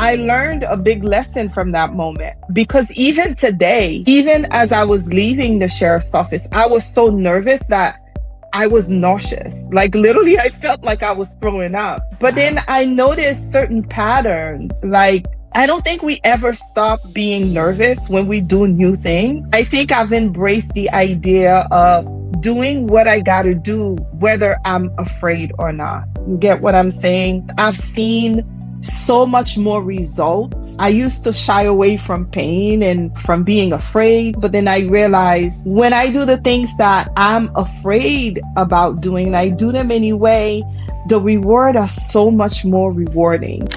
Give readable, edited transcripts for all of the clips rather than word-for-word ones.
I learned a big lesson from that moment because even today, even as I was leaving the sheriff's office, I was so nervous that I was nauseous. Like literally, I felt like I was throwing up. But then I noticed certain patterns. Like, I don't think we ever stop being nervous when we do new things. I think I've embraced the idea of doing what I got to do, whether I'm afraid or not. You get what I'm saying? I've seen so much more results. I used to shy away from pain and from being afraid, but then I realized when I do the things that I'm afraid about doing, and I do them anyway, the reward are so much more rewarding.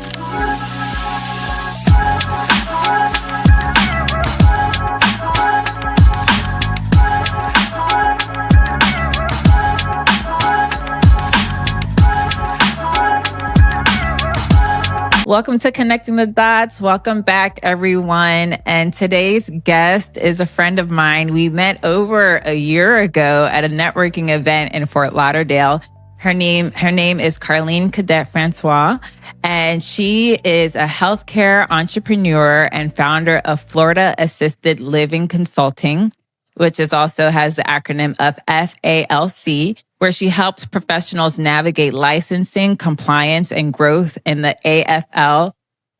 Welcome to Connecting the Dots. Welcome back, everyone. And today's guest is a friend of mine. We met over a year ago at a networking event in Fort Lauderdale. Her name is Carline Cadet-Francois, and she is a healthcare entrepreneur and founder of Florida Assisted Living Consulting, which also has the acronym of FALC, where she helps professionals navigate licensing, compliance, and growth in the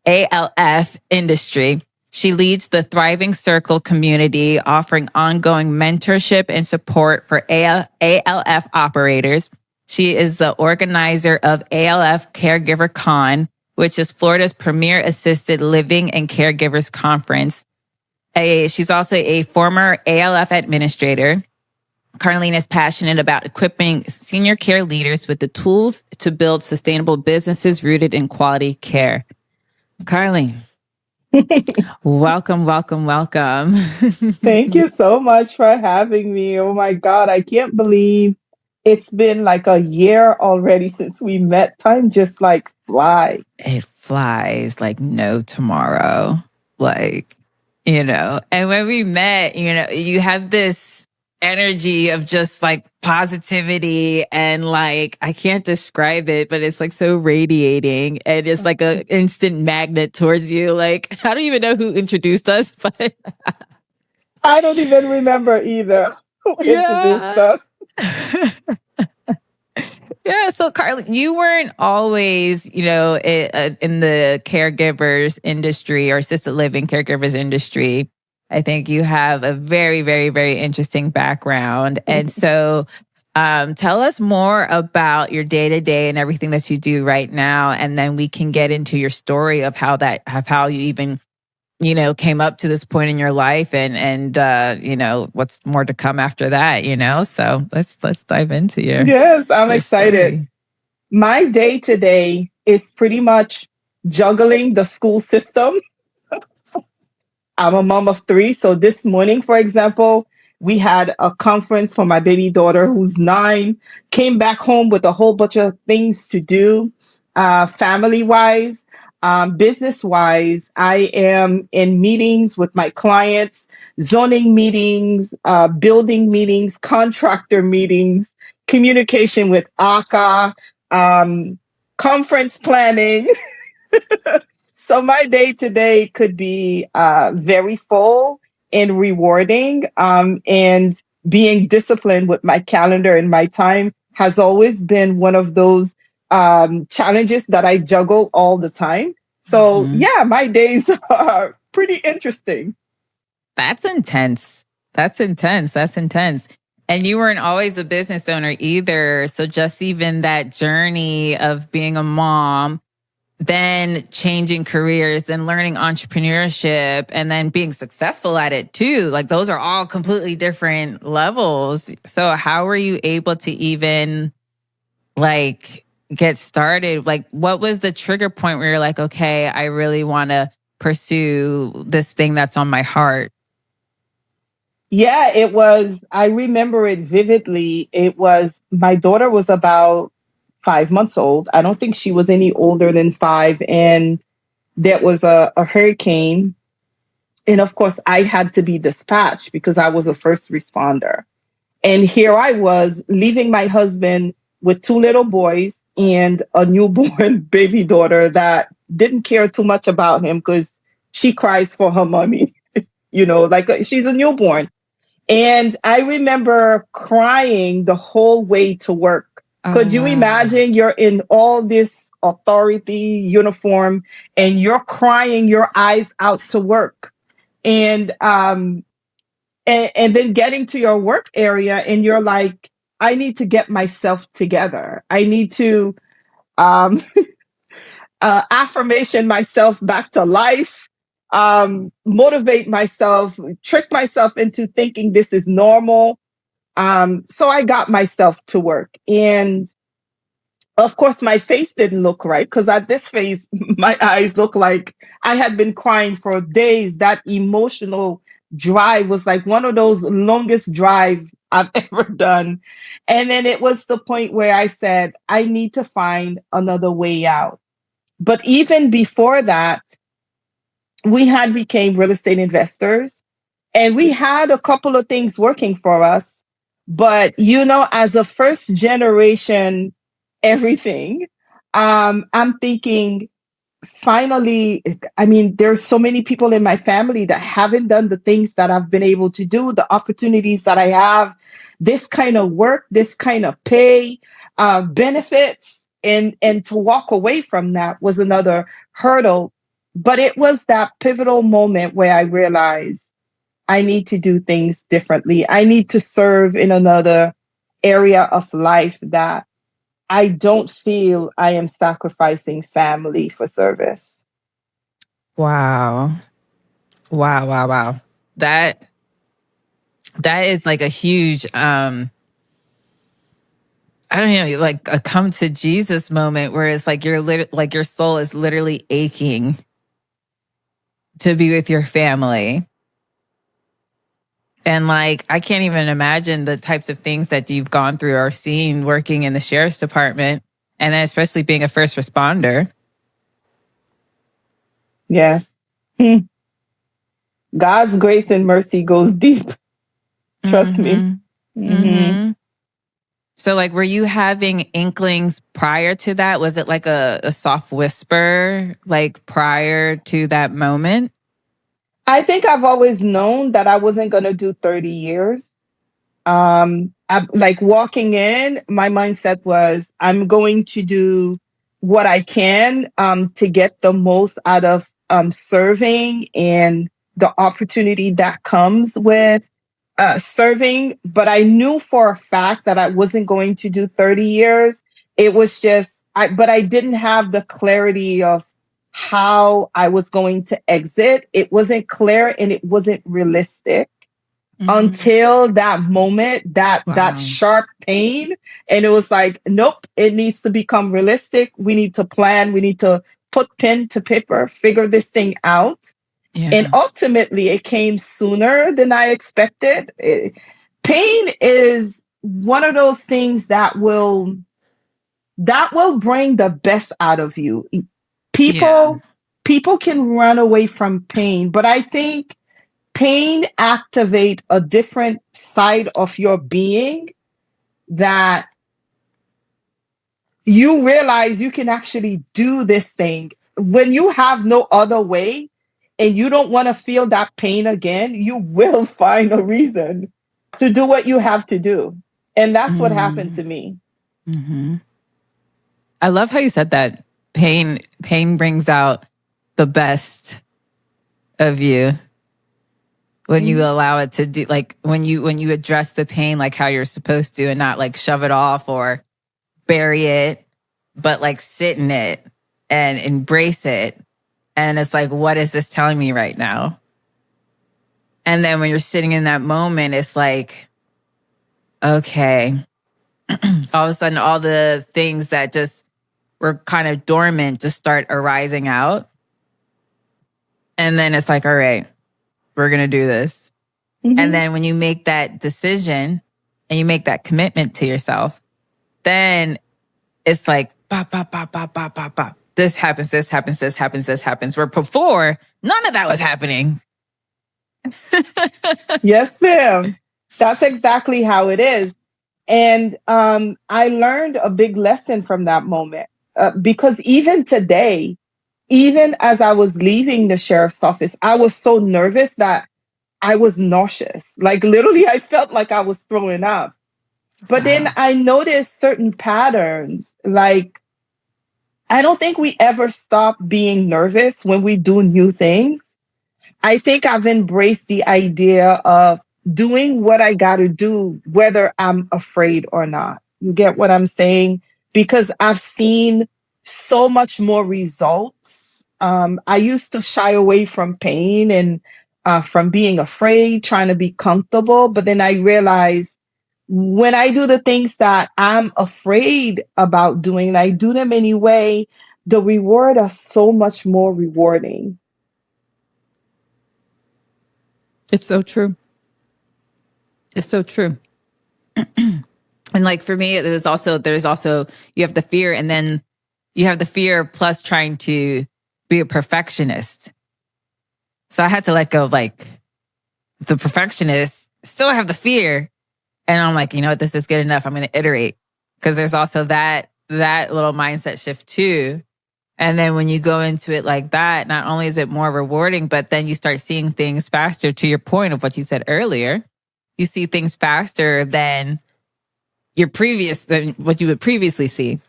ALF industry. She leads the Thriving Circle community, offering ongoing mentorship and support for ALF operators. She is the organizer of ALF Caregiver Con, which is Florida's premier assisted living and caregivers conference. She's also a former ALF administrator. Carline is passionate about equipping senior care leaders with the tools to build sustainable businesses rooted in quality care. Carline, welcome. Thank you so much for having me. Oh my God, I can't believe it's been like a year already since we met. Time just like flies. It flies like no tomorrow. And when we met, you have this energy of just like positivity and like, I can't describe it, but it's like so radiating and it's like an instant magnet towards you. Like, I don't even know who introduced us, but I don't even remember either who introduced us. Yeah. So Carline, you weren't always, in the caregivers industry or assisted living caregivers industry. I think you have a very, very, very interesting background. And so tell us more about your day-to-day and everything that you do right now. And then we can get into your story of how you even, came up to this point in your life and what's more to come after that, So let's dive into your Yes, I'm excited. Story. My day-to-day is pretty much juggling the school system. I'm a mom of 3. So this morning, for example, we had a conference for my baby daughter who's 9, came back home with a whole bunch of things to do, family-wise, business-wise. I am in meetings with my clients, zoning meetings, building meetings, contractor meetings, communication with ACA, conference planning. So my day-to-day could be very full and rewarding, and being disciplined with my calendar and my time has always been one of those challenges that I juggle all the time. So yeah, my days are pretty interesting. That's intense. And you weren't always a business owner either. So just even that journey of being a mom, then changing careers, then learning entrepreneurship, and then being successful at it too. Like those are all completely different levels. So how were you able to even like get started? Like what was the trigger point where you're like, okay, I really want to pursue this thing that's on my heart? Yeah, it was, I remember it vividly. It was, my daughter was about 5 months old. I don't think she was any older than 5. And there was a hurricane. And of course, I had to be dispatched because I was a first responder. And here I was leaving my husband with 2 little boys and a newborn baby daughter that didn't care too much about him because she cries for her mommy, like she's a newborn. And I remember crying the whole way to work. Oh, Could you wow. imagine you're in all this authority uniform and you're crying your eyes out to work? And and then getting to your work area and you're like, I need to get myself together. I need to um affirmation myself back to life, motivate myself, trick myself into thinking this is normal. So I got myself to work. And of course, my face didn't look right because at this phase, my eyes looked like I had been crying for days. That emotional drive was like one of those longest drive I've ever done. And then it was the point where I said, I need to find another way out. But even before that, we had became real estate investors and we had a couple of things working for us. But as a first generation everything, I'm thinking, finally, I mean, there's so many people in my family that haven't done the things that I've been able to do, the opportunities that I have, this kind of work, this kind of pay, benefits, and to walk away from that was another hurdle. But it was that pivotal moment where I realized I need to do things differently. I need to serve in another area of life that I don't feel I am sacrificing family for service. Wow. Wow, wow, wow. That is like a huge I don't know, like a come to Jesus moment where it's like like your soul is literally aching to be with your family. And like I can't even imagine the types of things that you've gone through or seen working in the sheriff's department, and then especially being a first responder. Yes. God's grace and mercy goes deep. Trust me. Mm-hmm. So like, were you having inklings prior to that? Was it like a soft whisper, like prior to that moment? I think I've always known that I wasn't going to do 30 years. Like walking in, my mindset was I'm going to do what I can to get the most out of serving and the opportunity that comes with serving. But I knew for a fact that I wasn't going to do 30 years. It was just, but I didn't have the clarity of how I was going to exit. It wasn't clear and it wasn't realistic until that moment, that sharp pain. And it was like, nope, it needs to become realistic. We need to plan. We need to put pen to paper, figure this thing out. Yeah. And ultimately, it came sooner than I expected. Pain is one of those things that will bring the best out of you. People can run away from pain, but I think pain activate a different side of your being that you realize you can actually do this thing when you have no other way and you don't want to feel that pain again. You will find a reason to do what you have to do, and that's what happened to me. I love how you said that pain brings out the best of you when you allow it to do, like when you address the pain like how you're supposed to and not like shove it off or bury it, but like sit in it and embrace it. And it's like, what is this telling me right now? And then when you're sitting in that moment, it's like, okay, all of a sudden, all the things that just were kind of dormant just start arising out. And then it's like, all right, we're going to do this. And then when you make that decision and you make that commitment to yourself, then it's like, bop, bop, bop, bop, bop, bop, bop. This happens, this happens, this happens, this happens. Where before, none of that was happening. Yes, ma'am. That's exactly how it is. And I learned a big lesson from that moment because even today, even as I was leaving the sheriff's office, I was so nervous that I was nauseous. Like literally, I felt like I was throwing up. But then Wow. I noticed certain patterns. Like, I don't think we ever stop being nervous when we do new things. I think I've embraced the idea of doing what I got to do, whether I'm afraid or not. You get what I'm saying? Because I've seen so much more results. I used to shy away from pain and from being afraid, trying to be comfortable. But then I realized when I do the things that I'm afraid about doing, and I do them anyway, the reward are so much more rewarding. It's so true. It's so true. And like for me, there's also, you have the fear, and then you have the fear plus trying to be a perfectionist. So I had to let go of like the perfectionist, still have the fear. And I'm like, you know what, this is good enough. I'm going to iterate. Because there's also that little mindset shift too. And then when you go into it like that, not only is it more rewarding, but then you start seeing things faster, to your point of what you said earlier. You see things faster than than what you would previously see.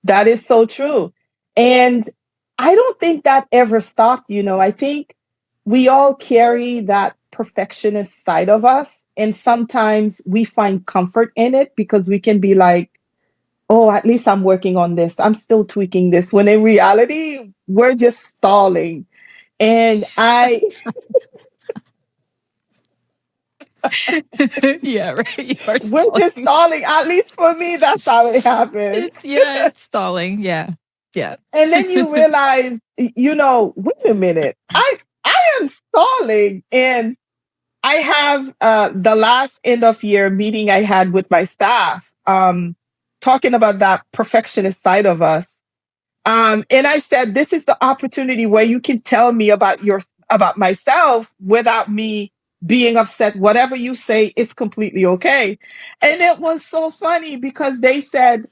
That is so true. And I don't think that ever stopped. I think we all carry that perfectionist side of us. And sometimes we find comfort in it because we can be like, oh, at least I'm working on this. I'm still tweaking this. When in reality, we're just stalling. And Yeah, right. You are we're just stalling. stalling. At least for me, that's how it happens. It's stalling. Yeah. Yeah. And then you realize, wait a minute, I am stalling. And I have the last end of year meeting I had with my staff, talking about that perfectionist side of us. And I said, this is the opportunity where you can tell me about myself without me being upset. Whatever you say is completely okay. And it was so funny because they said,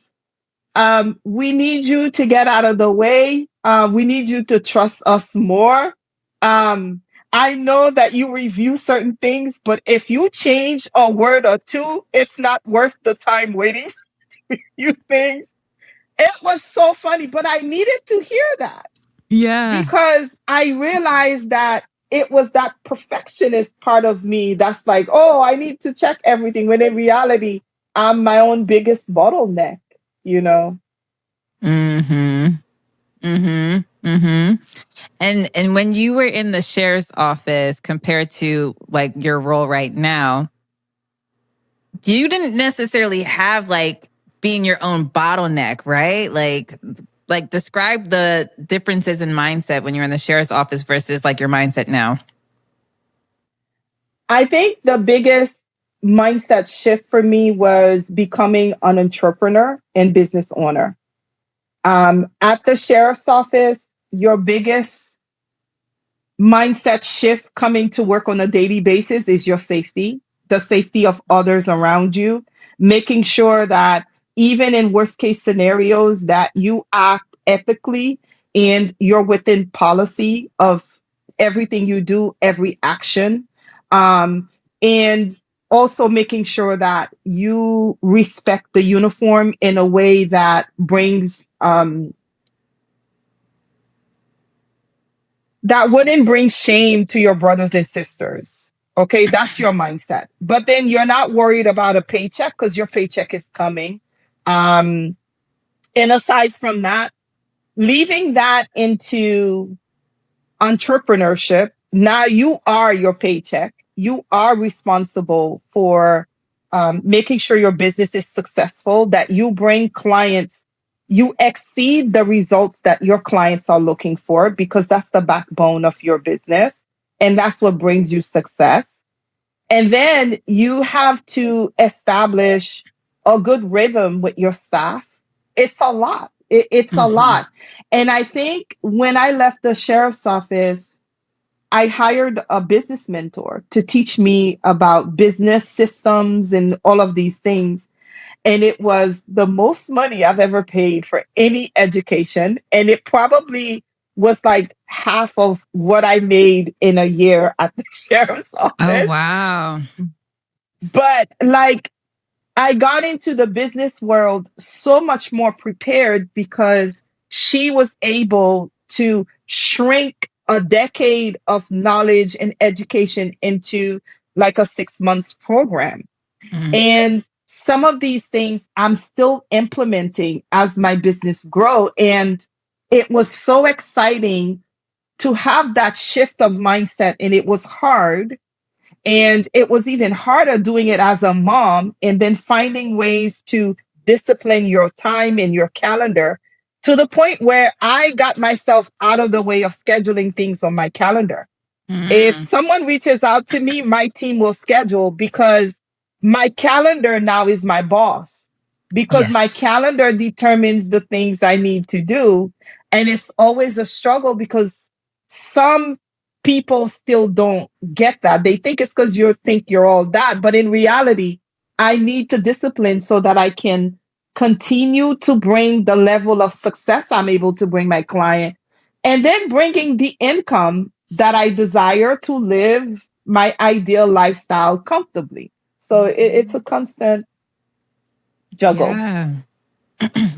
we need you to get out of the way. We need you to trust us more. Um, I know that you review certain things, but if you change a word or two, it's not worth the time waiting for you things. It was so funny, but I needed to hear that Yeah. because I realized that it was that perfectionist part of me that's like, oh, I need to check everything. When in reality, I'm my own biggest bottleneck, you know? Mm-hmm. Mm-hmm. Mm-hmm. And when you were in the sheriff's office compared to like your role right now, you didn't necessarily have like being your own bottleneck, right? Like describe the differences in mindset when you're in the sheriff's office versus like your mindset now. I think the biggest mindset shift for me was becoming an entrepreneur and business owner. At the sheriff's office, your biggest mindset shift coming to work on a daily basis is your safety, the safety of others around you, making sure that even in worst case scenarios that you act ethically and you're within policy of everything you do, every action. And also making sure that you respect the uniform in a way that brings that wouldn't bring shame to your brothers and sisters. Okay, that's your mindset. But then you're not worried about a paycheck because your paycheck is coming. Um, and aside from that, leaving that into entrepreneurship, now you are your paycheck. You are responsible for making sure your business is successful, that you bring clients, you exceed the results that your clients are looking for, because that's the backbone of your business. And that's what brings you success. And then you have to establish a good rhythm with your staff. It's a lot. It's a Mm-hmm. lot. And I think when I left the sheriff's office, I hired a business mentor to teach me about business systems and all of these things. and it was the most money I've ever paid for any education. And it probably was like half of what I made in a year at the sheriff's Oh, office. wow. But like, I got into the business world so much more prepared because she was able to shrink a decade of knowledge and education into like a 6 months program. Mm. And some of these things I'm still implementing as my business grow. And it was so exciting to have that shift of mindset. And it was hard, and it was even harder doing it as a mom and then finding ways to discipline your time and your calendar to the point where I got myself out of the way of scheduling things on my calendar. If Mm. someone reaches out to me, my team will schedule because my calendar now is my boss, because my Yes. calendar determines the things I need to do. And it's always a struggle because some people still don't get that. They think it's because you think you're all that. But in reality, I need to discipline so that I can continue to bring the level of success I'm able to bring my client, and then bringing the income that I desire to live my ideal lifestyle comfortably. So it's a constant juggle. Yeah.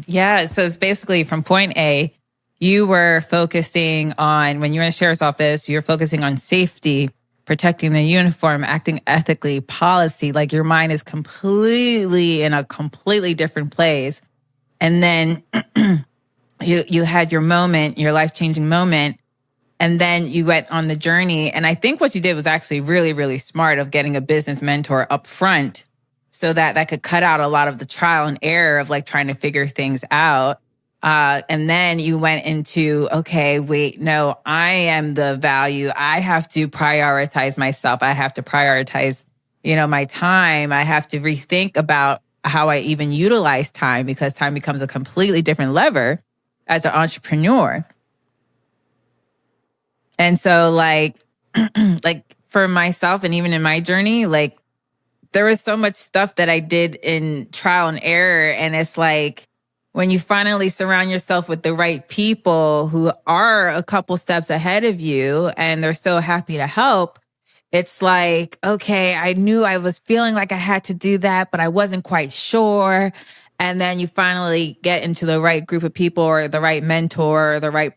Yeah. So it's basically from point A, you were focusing on, when you were in the sheriff's office, you're focusing on safety, protecting the uniform, acting ethically, policy. Like your mind is completely in a completely different place. And then you had your moment, your life-changing moment, and then you went on the journey. And I think what you did was actually really, really smart of getting a business mentor up front so that that could cut out a lot of the trial and error of like trying to figure things out. And then you went into, okay, wait, no, I am the value. I have to prioritize myself. I have to prioritize, my time. I have to rethink about how I even utilize time, because time becomes a completely different lever as an entrepreneur. And so like like for myself and even in my journey, like there was so much stuff that I did in trial and error. And it's like when you finally surround yourself with the right people who are a couple steps ahead of you and they're so happy to help, it's like, okay, I knew I was feeling like I had to do that, but I wasn't quite sure. And then you finally get into the right group of people or the right mentor, or the right,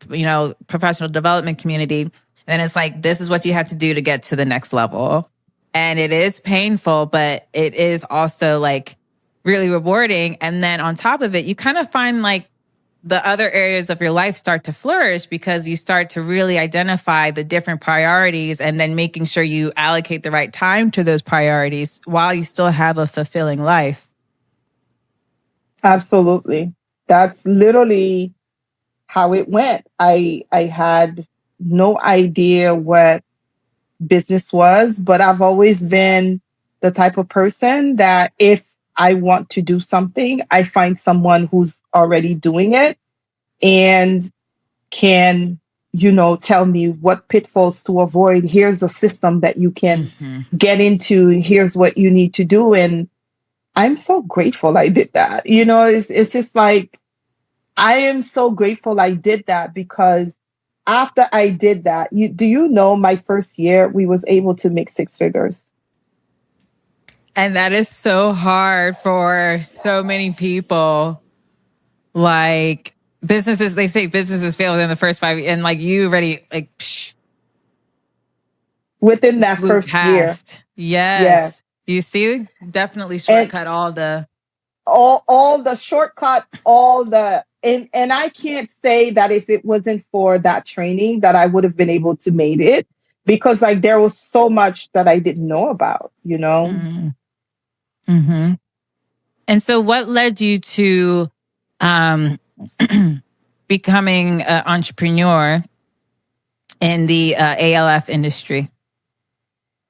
professional development community. And then it's like, this is what you have to do to get to the next level. And it is painful, but it is also like really rewarding. And then on top of it, you kind of find like the other areas of your life start to flourish because you start to really identify the different priorities and then making sure you allocate the right time to those priorities while you still have a fulfilling life. Absolutely. That's literally how it went. I had no idea what business was, but I've always been the type of person that if I want to do something, I find someone who's already doing it and can, tell me what pitfalls to avoid. Here's a system that you can get into. Here's what you need to do. And I'm so grateful I did that. It's just like, I am so grateful I did that because after I did that, do you know my first year we was able to make six figures? And that is so hard for so many people. Like businesses, they say businesses fail within the first 5 years, and like you already like Within that blew first year. past. Yeah. Yes. You see? Definitely And shortcut all the all the shortcut, all the and I can't say that if it wasn't for that training that I would have been able to made it, because like there was so much that I didn't know about. Mm-hmm. And so what led you to um, becoming an entrepreneur in the ALF industry?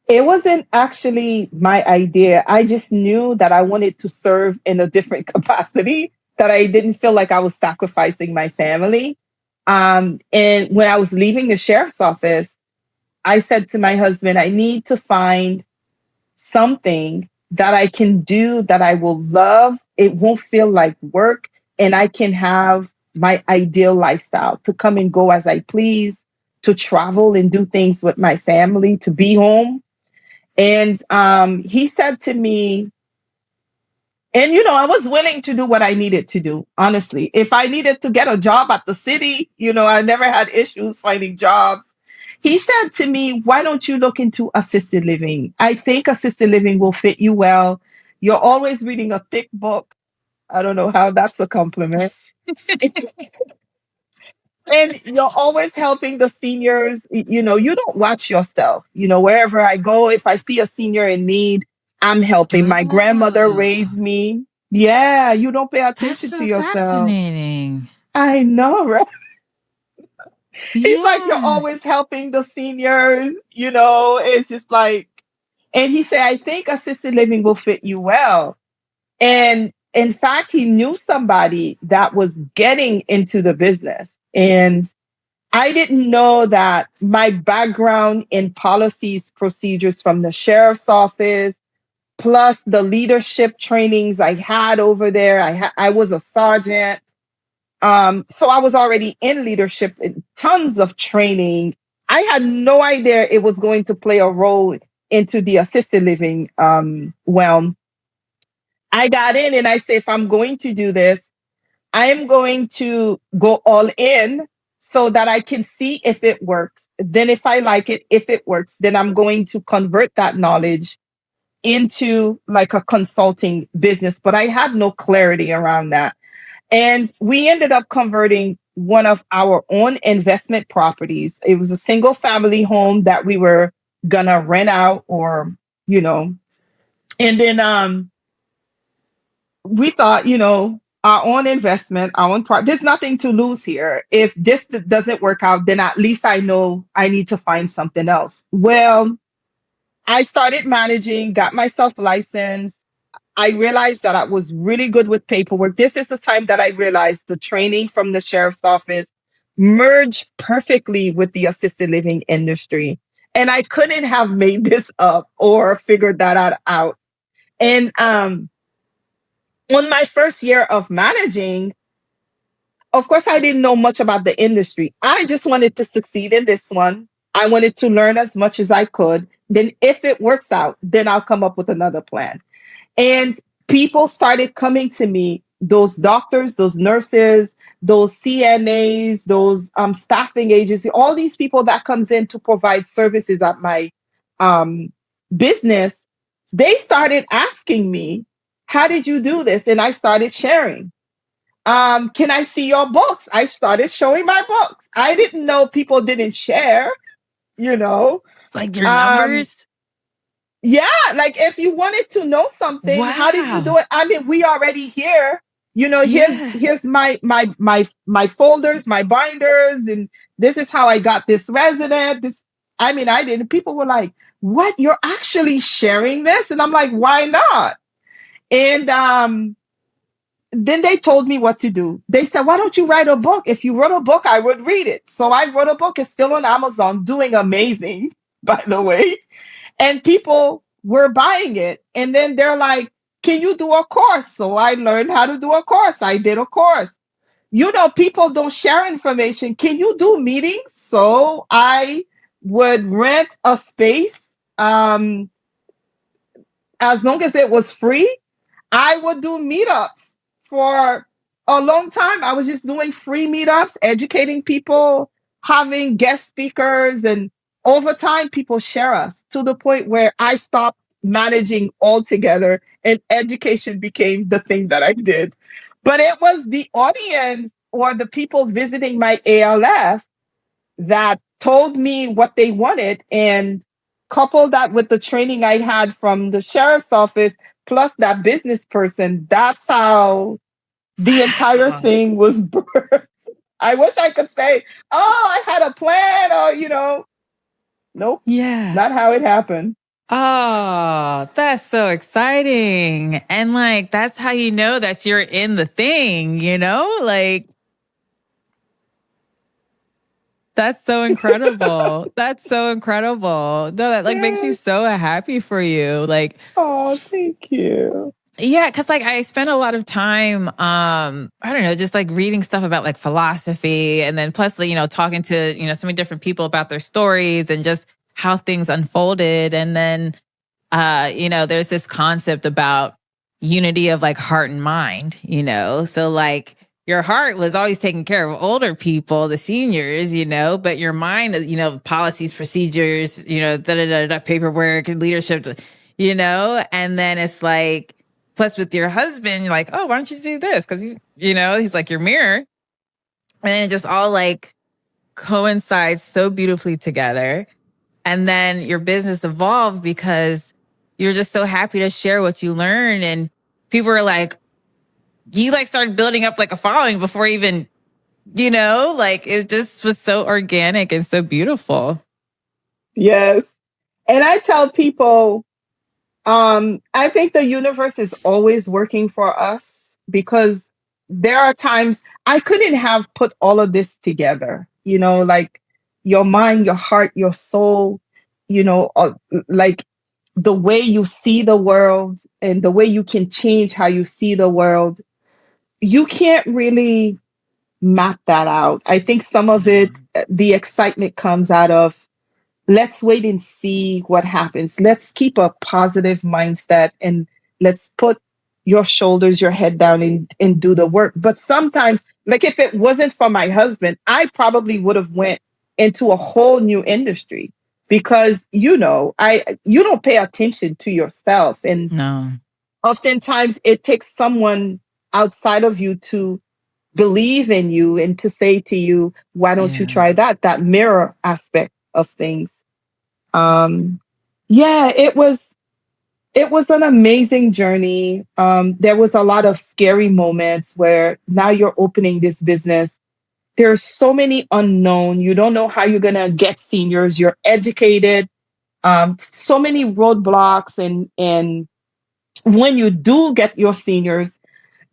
It wasn't actually my idea. I just knew that I wanted to serve in a different capacity, that I didn't feel like I was sacrificing my family. And when I was leaving the sheriff's office, I said to my husband, I need to find something that I can do, that I will love. It won't feel like work, and I can have my ideal lifestyle to come and go as I please, to travel and do things with my family, to be home. And he said to me, and I was willing to do what I needed to do, honestly. If I needed to get a job at the city, I never had issues finding jobs. He said to me, why don't you look into assisted living? I think assisted living will fit you well. You're always reading a thick book. I don't know how that's a compliment. And you're always helping the seniors. You don't watch yourself. Wherever I go, if I see a senior in need, I'm helping. My grandmother Oh, raised me. Yeah, you don't pay that's attention to so yourself. fascinating. I know, right? He's like, you're Yeah. always helping the seniors. It's just like, and he said, I think assisted living will fit you well. And in fact, he knew somebody that was getting into the business. And I didn't know that my background in policies, procedures from the sheriff's office, plus the leadership trainings I had over there. I was a sergeant. So I was already in leadership, in tons of training. I had no idea it was going to play a role into the assisted living realm. I got in and I say, if I'm going to do this, I am going to go all in so that I can see if it works. Then, if I like it, if it works, then I'm going to convert that knowledge into like a consulting business. But I had no clarity around that. And we ended up converting one of our own investment properties. It was a single family home that we were gonna rent out, or, and then we thought, our own investment, our own part. There's nothing to lose here. If this doesn't work out, then at least I know I need to find something else. Well, I started managing, got myself licensed. I realized that I was really good with paperwork. This is the time that I realized the training from the sheriff's office merged perfectly with the assisted living industry. And I couldn't have made this up or figured that out. And on my first year of managing, of course, I didn't know much about the industry. I just wanted to succeed in this one. I wanted to learn as much as I could. Then, if it works out, then I'll come up with another plan. And people started coming to me, those doctors, those nurses, those CNAs, those staffing agency, all these people that comes in to provide services at my um, business. They started asking me, how did you do this? And I started sharing. Can I see your books? I started showing my books. I didn't know people didn't share, you know. Like your Um, numbers? yeah, like if you wanted to know something, how did you do Wow. it? I mean, we already here. Here's Yeah. here's my folders, my binders, and this is how I got this resident. I mean, I didn't. People were like, "What? You're actually sharing this?" And I'm like, "Why not?" And then they told me what to do. They said, why don't you write a book? If you wrote a book, I would read it. So I wrote a book. It's still on Amazon, doing amazing, by the way. And people were buying it. And then they're like, can you do a course? So I learned how to do a course. I did a course. People don't share information. Can you do meetings? So I would rent a space, as long as it was free. I would do meetups for a long time. I was just doing free meetups, educating people, having guest speakers, and over time, people share us to the point where I stopped managing altogether and education became the thing that I did. But it was the audience or the people visiting my ALF that told me what they wanted, and coupled that with the training I had from the sheriff's office plus that business person. That's how the entire Wow. thing was birthed. I wish I could say, oh, I had a plan, or, nope, Yeah. not how it happened. Oh, that's so exciting. And like, that's how you know that you're in the thing, you know? Like, That's so incredible. That's so incredible. No, that like makes me Yes. so happy for you. Like, Oh, thank you. yeah, because like I spent a lot of time, I don't know, just like reading stuff about like philosophy, and then plus, talking to so many different people about their stories and just how things unfolded, and then there's this concept about unity of like heart and mind, so like your heart was always taking care of older people, the seniors, but your mind, policies, procedures, paperwork and leadership, and then it's like, plus with your husband, you're like, oh, why don't you do this? Because he's like your mirror. And then it just all like coincides so beautifully together. And then your business evolved because you're just so happy to share what you learn. And people are like, you like started building up like a following before even, like it just was so organic and so beautiful. Yes. And I tell people, I think the universe is always working for us because there are times I couldn't have put all of this together, like your mind, your heart, your soul, like the way you see the world and the way you can change how you see the world. You can't really map that out. I think some of it, the excitement comes out of let's wait and see what happens. Let's keep a positive mindset and let's put your shoulders, your head down and do the work. But sometimes, like if it wasn't for my husband, I probably would have went into a whole new industry because you don't pay attention to yourself. And No. oftentimes it takes someone outside of you to believe in you and to say to you, why don't you try that mirror aspect of things. um yeah, it was an amazing journey. There was a lot of scary moments where now you're opening this business. There's so many unknown. You don't know how you're gonna get seniors. You're educated. So many roadblocks, and when you do get your seniors,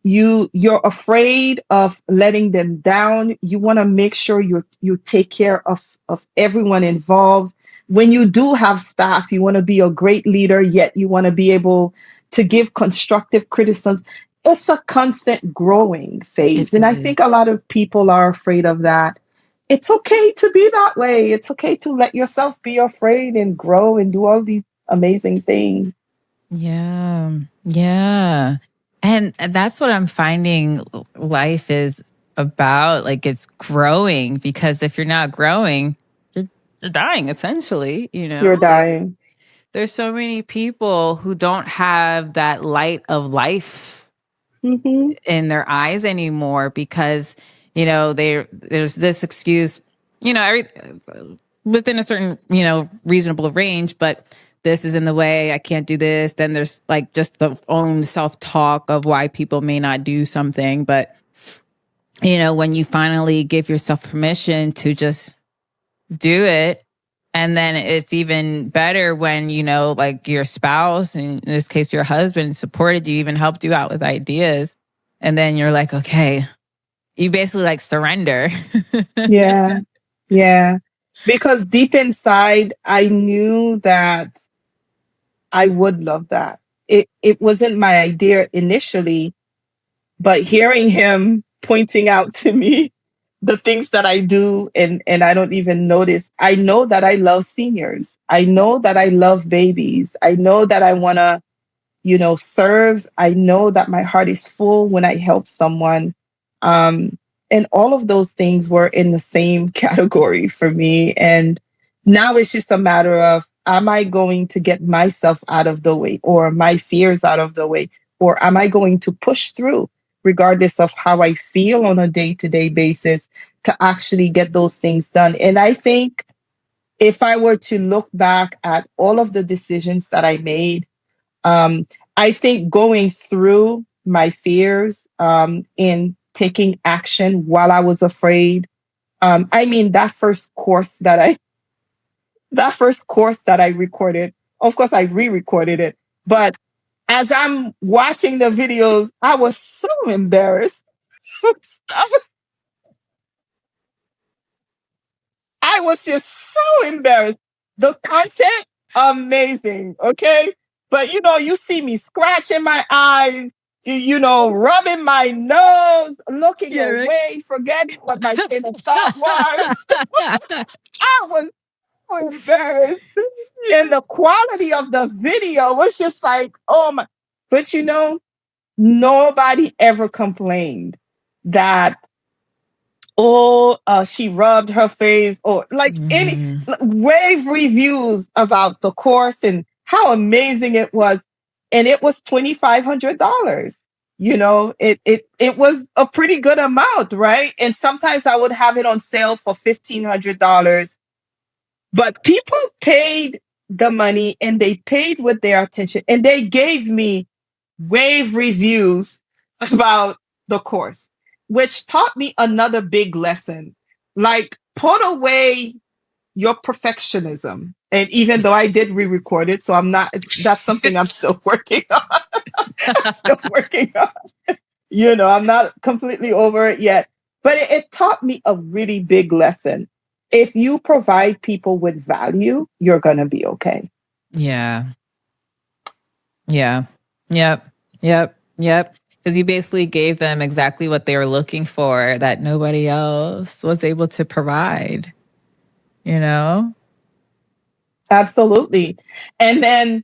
you're afraid of letting them down. You want to make sure you take care of everyone involved. When you do have staff, you want to be a great leader, yet you want to be able to give constructive criticisms. It's a constant growing phase, It and I think a is. lot of people are afraid of that. It's okay to be that way. It's okay to let yourself be afraid and grow and do all these amazing things. Yeah. Yeah. And that's what I'm finding life is about. Like it's growing, because if you're not growing, you're dying essentially, You're Like dying. there's so many people who don't have that light of life Hmm. in their eyes anymore because, there's this excuse, every within a certain, reasonable range, but this is in the way, I can't do this. Then there's like just the own self-talk of why people may not do something. But, when you finally give yourself permission to just do it, and then it's even better when, like your spouse, in this case, your husband, supported you, even helped you out with ideas. And then you're like, okay, you basically like surrender. Yeah. Yeah. Because deep inside, I knew that I would love that. It wasn't my idea initially, but hearing him pointing out to me the things that I do and I don't even notice. I know that I love seniors. I know that I love babies. I know that I want to, serve. I know that my heart is full when I help someone. Um, and all of those things were in the same category for me. And now it's just a matter of, am I going to get myself out of the way or my fears out of the way? Or am I going to push through, regardless of how I feel on a day to day basis, to actually get those things done? And I think if I were to look back at all of the decisions that I made, um, I think going through my fears, in taking action while I was afraid. I mean, that first course that I recorded, of course, I re-recorded it, but as I'm watching the videos, I was so embarrassed. I was just so embarrassed. The content, amazing. Okay. But you see me scratching my eyes, rubbing my nose, looking Yeah, right. away, forgetting what my train of thought was. I was so embarrassed. And the quality of the video was just like, oh my. But nobody ever complained that, she rubbed her face, or like any Mhm. rave reviews about the course and how amazing it was. And it was $2,500. It was a pretty good amount, right? And sometimes I would have it on sale for $1,500. But people paid the money, and they paid with their attention, and they gave me rave reviews about the course, which taught me another big lesson. Like, put away your perfectionism. And even though I did re-record it, so that's something I'm still working on. I'm still working on. I'm not completely over it yet. But it taught me a really big lesson. If you provide people with value, you're going to be okay. Yeah. Yeah. Yep. Yep. Yep. Because you basically gave them exactly what they were looking for that nobody else was able to provide, you know? Absolutely. And then,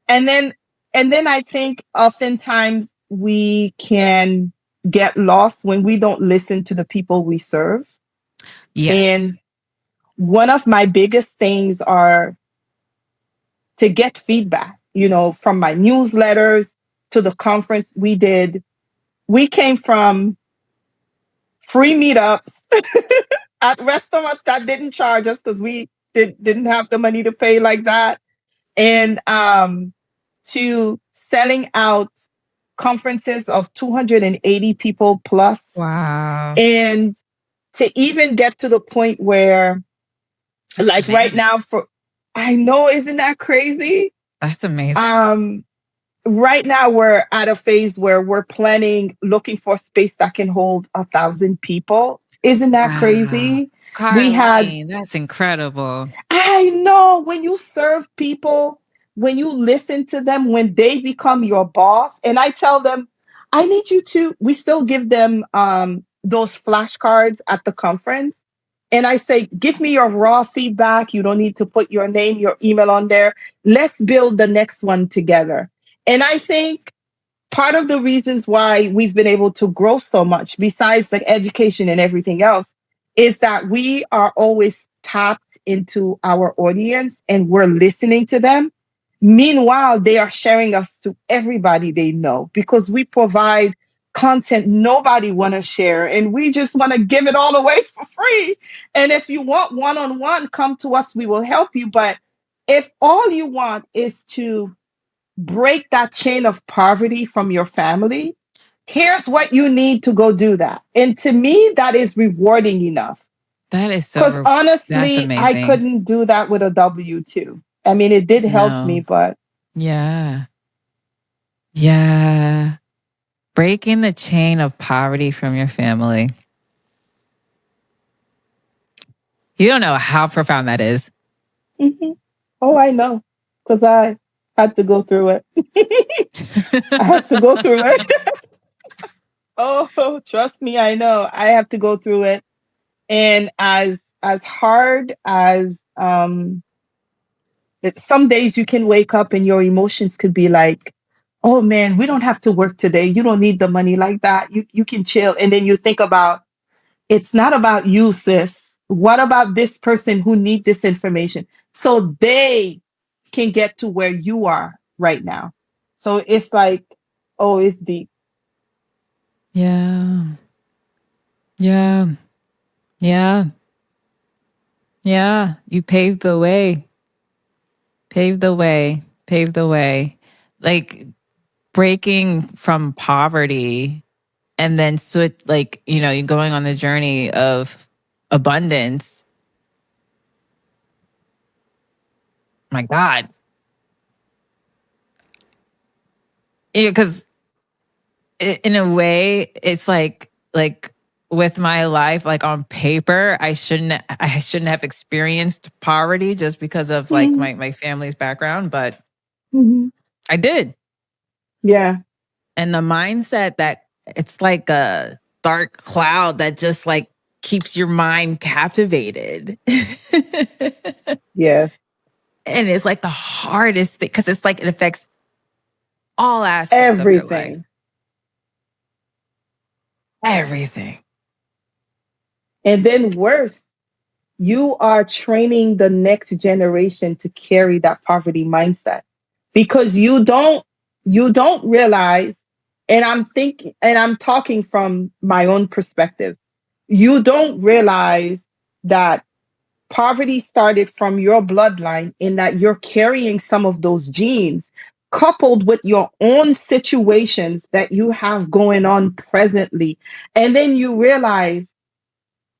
and then, and then I think oftentimes we can get lost when we don't listen to the people we serve. Yes. And one of my biggest things are to get feedback, from my newsletters to the conference we did. We came from free meetups at restaurants that didn't charge us because we didn't have the money to pay like that. And to selling out conferences of 280 people plus. Wow. And to even get to the point where, That's like right amazing. now, I know, isn't that crazy? That's amazing. Right now we're at a phase where we're looking for space that can hold 1,000 people. Isn't that Wow. crazy? We had Carline, that's incredible. I know, when you serve people, when you listen to them, when they become your boss, and I tell them, I need you to, we still give them those flashcards at the conference. And I say, give me your raw feedback. You don't need to put your name, your email on there. Let's build the next one together. And I think part of the reasons why we've been able to grow so much, besides like education and everything else, is that we are always tapped into our audience and we're listening to them. Meanwhile, they are sharing us to everybody they know because we provide content nobody want to share, and we just want to give it all away for free. And if you want one-on-one, come to us, we will help you. But if all you want is to break that chain of poverty from your family, here's what you need to go do that. And to me, that is rewarding enough. That is Because that's honestly, I amazing. couldn't do that with a W-2. I mean, it did help me, No. but Yeah. Yeah. Breaking the chain of poverty from your family. You don't know how profound that is. mhm. Oh, I know. Because I had to go through it. I have to go through it. Oh, trust me, I know. I have to go through it. And as hard as some days you can wake up and your emotions could be like, oh man, we don't have to work today. You don't need the money like that. You can chill. And then you think about, it's not about you, sis. What about this person who need this information so they can get to where you are right now? So it's like, oh, it's deep. Yeah. Yeah. Yeah. Yeah. You paved the way. Paved the way. Paved the way. Like breaking from poverty and then switch, like, you're going on the journey of abundance. My God. Because in a way, it's like with my life, like on paper, I shouldn't have experienced poverty just because of like Mhm. my family's background, but Mhm. I did. Yeah. And the mindset that it's like a dark cloud that just like keeps your mind captivated. Yes. And it's like the hardest thing because it's like it affects all aspects of your life. Everything. Everything. And then worse, you are training the next generation to carry that poverty mindset because you don't realize, and I'm talking from my own perspective. You don't realize that poverty started from your bloodline in that you're carrying some of those genes coupled with your own situations that you have going on presently. And then you realize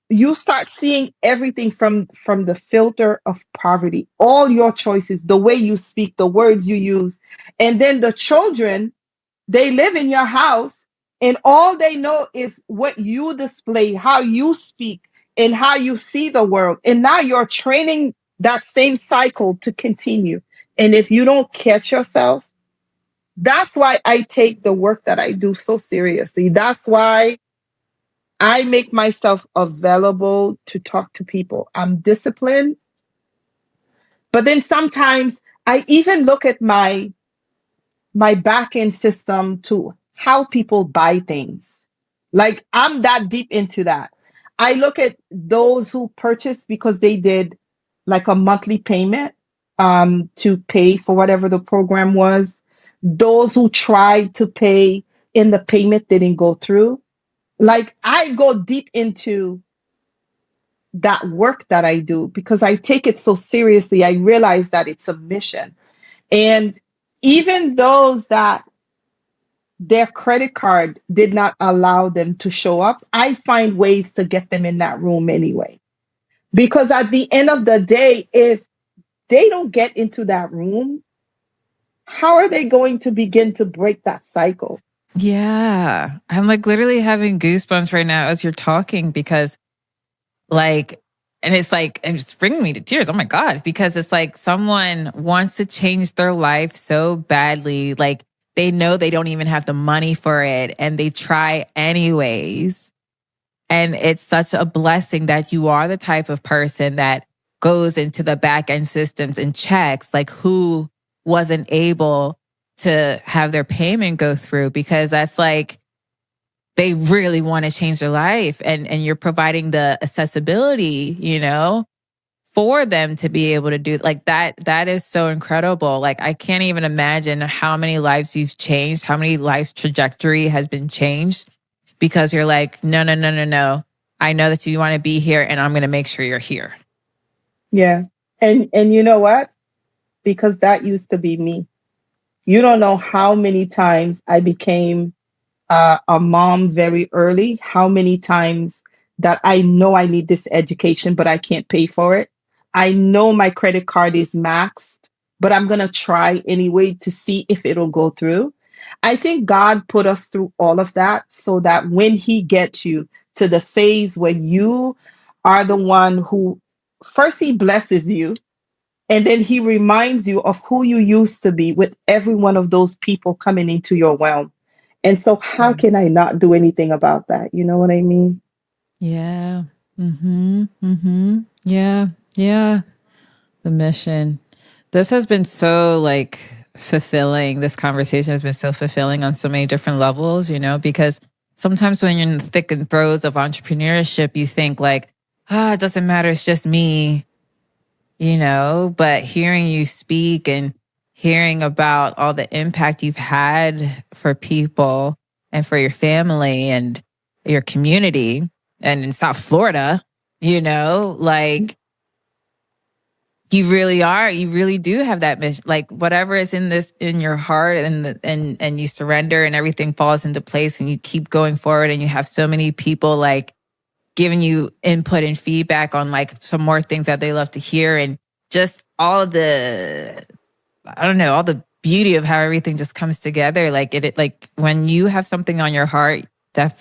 you start seeing everything from the filter of poverty, all your choices, the way you speak, the words you use. And then the children, they live in your house and all they know is what you display, how you speak, and how you see the world. And now you're training that same cycle to continue. And if you don't catch yourself, that's why I take the work that I do so seriously. That's why I make myself available to talk to people. I'm disciplined, but then sometimes I even look at my back end system to how people buy things. Like I'm that deep into that. I look at those who purchase because they did like a monthly payment to pay for whatever the program was. Those who tried to pay and the payment didn't go through. Like I go deep into that work that I do because I take it so seriously. I realize that it's a mission. And even those that their credit card did not allow them to show up, I find ways to get them in that room anyway. Because at the end of the day, if they don't get into that room, how are they going to begin to break that cycle? Yeah. I'm like literally having goosebumps right now as you're talking because like, and it's like, it's bringing me to tears. Oh my God. Because it's like someone wants to change their life so badly. Like they know they don't even have the money for it and they try anyways. And it's such a blessing that you are the type of person that goes into the back end systems and checks like who wasn't able to have their payment go through because that's like they really want to change their life and you're providing the accessibility, for them to be able to do like that is so incredible. Like I can't even imagine how many lives you've changed, how many lives trajectory has been changed because you're like, no, no, no, no, no. I know that you want to be here and I'm going to make sure you're here. Yeah. And you know what? Because that used to be me. You don't know how many times I became a mom very early, how many times that I know I need this education, but I can't pay for it. I know my credit card is maxed, but I'm going to try anyway to see if it'll go through. I think God put us through all of that so that when He gets you to the phase where you are the one who first He blesses you, and then He reminds you of who you used to be with every one of those people coming into your realm. And so, how Yeah. can I not do anything about that? You know what I mean? Yeah. Mhm. Mhm. Yeah. Yeah. The mission. This has been so like fulfilling. This conversation has been so fulfilling on so many different levels, because sometimes when you're in the thick and throes of entrepreneurship, you think like, it doesn't matter, it's just me, but hearing you speak and hearing about all the impact you've had for people and for your family and your community and in South Florida, like you really do have that mission. Like whatever is in your heart and you surrender and everything falls into place and you keep going forward and you have so many people like giving you input and feedback on like some more things that they love to hear and just all the I don't know, all the beauty of how everything just comes together. Like it like when you have something on your heart,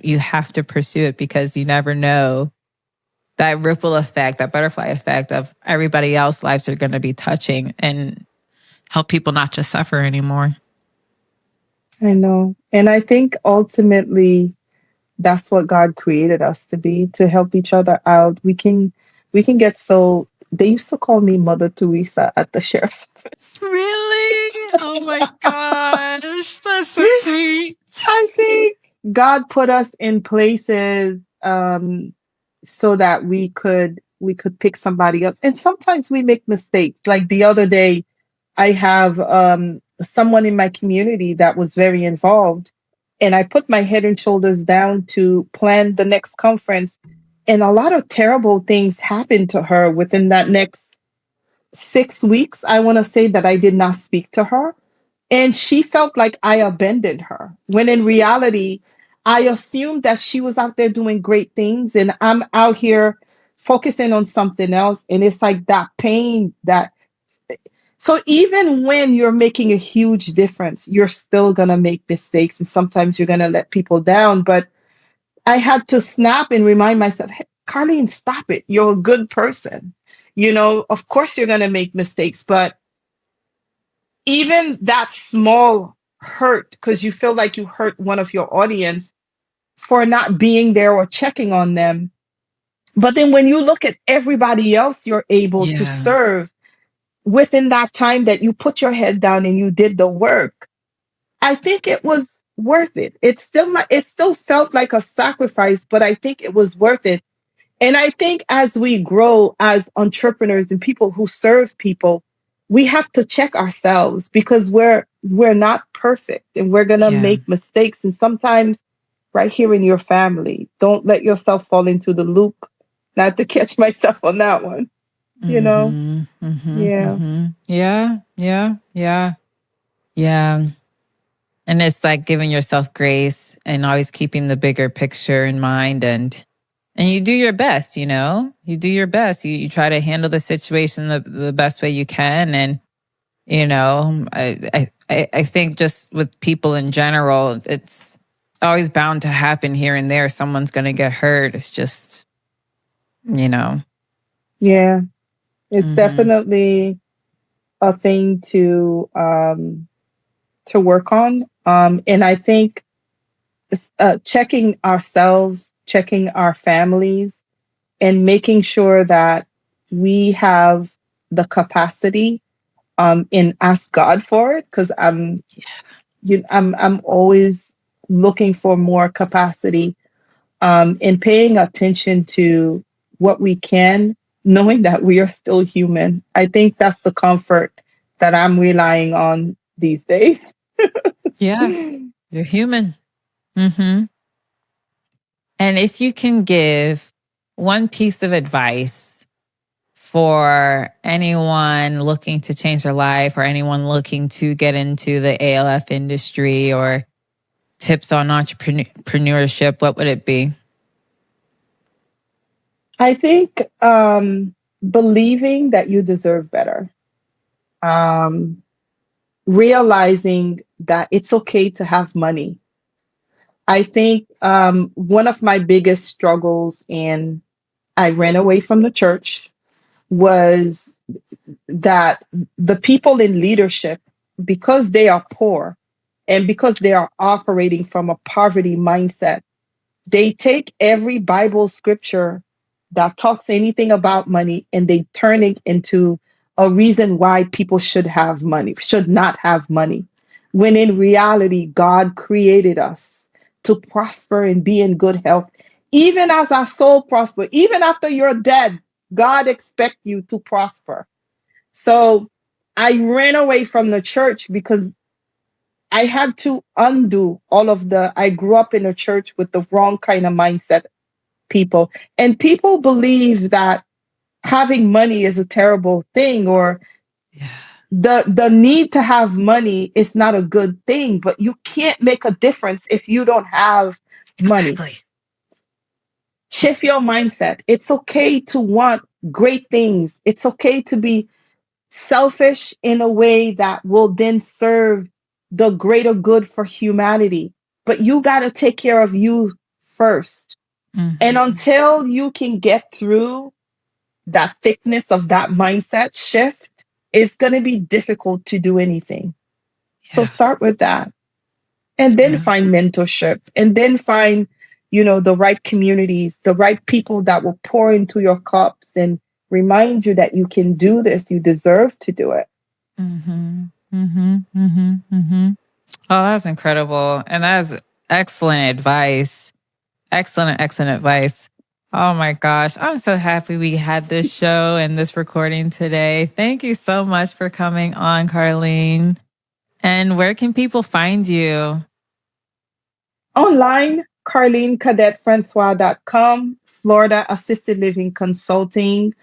you have to pursue it, because you never know that ripple effect, that butterfly effect of everybody else's lives are going to be touching, and help people not to suffer anymore. I know. And I think ultimately that's what God created us to be, to help each other out. We can get so, they used to call me Mother Teresa at the sheriff's office. Really? Oh my gosh, that's so sweet. I think God put us in places so that we could pick somebody else. And sometimes we make mistakes. Like the other day, I have someone in my community that was very involved, and I put my head and shoulders down to plan the next conference. And a lot of terrible things happened to her within that next 6 weeks. I want to say that I did not speak to her. And she felt like I abandoned her, when in reality, I assumed that she was out there doing great things and I'm out here focusing on something else. And it's like that pain that, so even when you're making a huge difference, you're still going to make mistakes. And sometimes you're going to let people down. But I had to snap and remind myself, hey, Carline, stop it. You're a good person. Of course you're going to make mistakes, but even that small hurt, because you feel like you hurt one of your audience for not being there or checking on them. But then when you look at everybody else you're able to serve within that time that you put your head down and you did the work, I think it was worth it. It still felt like a sacrifice, but I think it was worth it. And I think as we grow as entrepreneurs and people who serve people, we have to check ourselves, because we're not perfect and we're going to make mistakes. And sometimes right here in your family, don't let yourself fall into the loop. Not to catch myself on that one, you know? Yeah. Yeah. And it's like giving yourself grace and always keeping the bigger picture in mind, and you do your best, you do your best. You try to handle the situation the best way you can. And, I think just with people in general, it's always bound to happen here and there. Someone's going to get hurt. It's just, Yeah. It's definitely a thing to work on. And I think checking ourselves, checking our families, and making sure that we have the capacity and ask God for it. Because I'm always looking for more capacity, and paying attention to what we can, knowing that we are still human. I think that's the comfort that I'm relying on these days. Yeah, you're human. And if you can give one piece of advice for anyone looking to change their life, or anyone looking to get into the ALF industry, or tips on entrepreneurship, what would it be? I think believing that you deserve better, realizing that it's okay to have money. I think one of my biggest struggles, and I ran away from the church, was that the people in leadership, because they are poor and because they are operating from a poverty mindset, they take every Bible scripture that talks anything about money and they turn it into a reason why people should have money, should not have money. When in reality, God created us to prosper and be in good health. Even as our soul prosper, even after you're dead, God expects you to prosper. So I ran away from the church because I had to undo I grew up in a church with the wrong kind of mindset people. And people believe that having money is a terrible thing, or the need to have money is not a good thing, but you can't make a difference if you don't have money. Exactly. Shift your mindset. It's okay to want great things. It's okay to be selfish in a way that will then serve the greater good for humanity. But you got to take care of you first. And until you can get through that thickness of that mindset shift, it's going to be difficult to do anything. Yeah. So start with that. And then find mentorship, and then find, the right communities, the right people that will pour into your cups and remind you that you can do this. You deserve to do it. Oh, that's incredible. And that's excellent advice. Excellent advice. Oh my gosh. I'm so happy we had this show and this recording today. Thank you so much for coming on, Carline. And where can people find you? Online, CarlineCadet-Francois.com, Florida Assisted Living Consulting.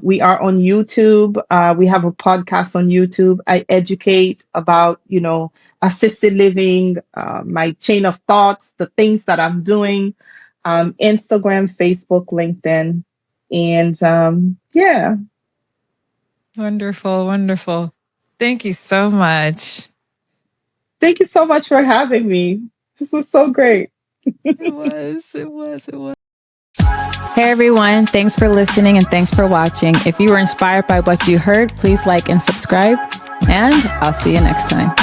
We are on YouTube. We have a podcast on YouTube. I educate about, assisted living, my chain of thoughts, the things that I'm doing, Instagram, Facebook, LinkedIn. And yeah. Wonderful. Thank you so much. Thank you so much for having me. This was so great. It was. Hey everyone, thanks for listening and thanks for watching. If you were inspired by what you heard, please like and subscribe, and I'll see you next time.